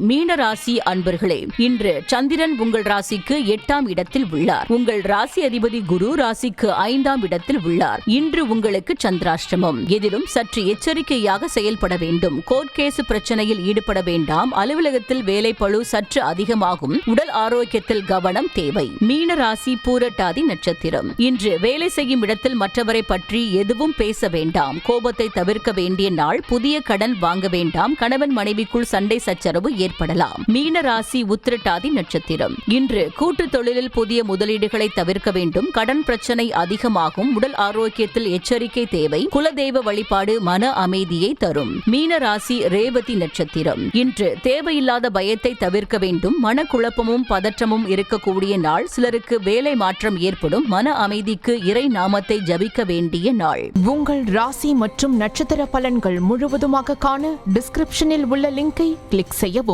மீனராசி அன்பர்களே, இன்று சந்திரன் உங்கள் ராசிக்கு 8ஆம் இடத்தில் உள்ளார். உங்கள் ராசி அதிபதி குரு ராசிக்கு 5ஆம் இடத்தில் உள்ளார். இன்று உங்களுக்கு சந்திராஷ்டமம். எதிலும் சற்று எச்சரிக்கையாக செயல்பட வேண்டும். கோர்ட் கேஸ் பிரச்சனையில் ஈடுபட வேண்டாம். அலுவலகத்தில் வேலை பளு சற்று அதிகமாகும். உடல் ஆரோக்கியத்தில் கவனம் தேவை. மீனராசி பூரட்டாதி நட்சத்திரம். இன்று வேலை செய்யும் இடத்தில் மற்றவரை பற்றி எதுவும் பேச வேண்டாம். கோபத்தை தவிர்க்க வேண்டிய நாள். புதிய கடன் வாங்க வேண்டாம். கணவன் மனைவிக்குள் சண்டை சச்சரவு ஏற்படலாம். மீனராசி உத்திரட்டாதி நட்சத்திரம். இன்று கூட்டு தொழிலில் புதிய முதலீடுகளை தவிர்க்க வேண்டும். கடன் பிரச்சனை அதிகமாகும். உடல் ஆரோக்கியத்தில் எச்சரிக்கை தேவை. குலதெய்வ வழிபாடு மன அமைதியை தரும். மீனராசி ரேவதி நட்சத்திரம். இன்று தேவையில்லாத பயத்தை தவிர்க்க வேண்டும். மனக்குழப்பமும் பதற்றமும் இருக்கக்கூடிய நாள். சிலருக்கு வேலை மாற்றம் ஏற்படும். மன அமைதிக்கு இறை நாமத்தை ஜபிக்க வேண்டிய நாள். உங்கள் ராசி மற்றும் நட்சத்திர பலன்கள் முழுவதுமாக காண டிஸ்கிரிப்ஷனில் உள்ள லிங்கை கிளிக் செய்யவும்.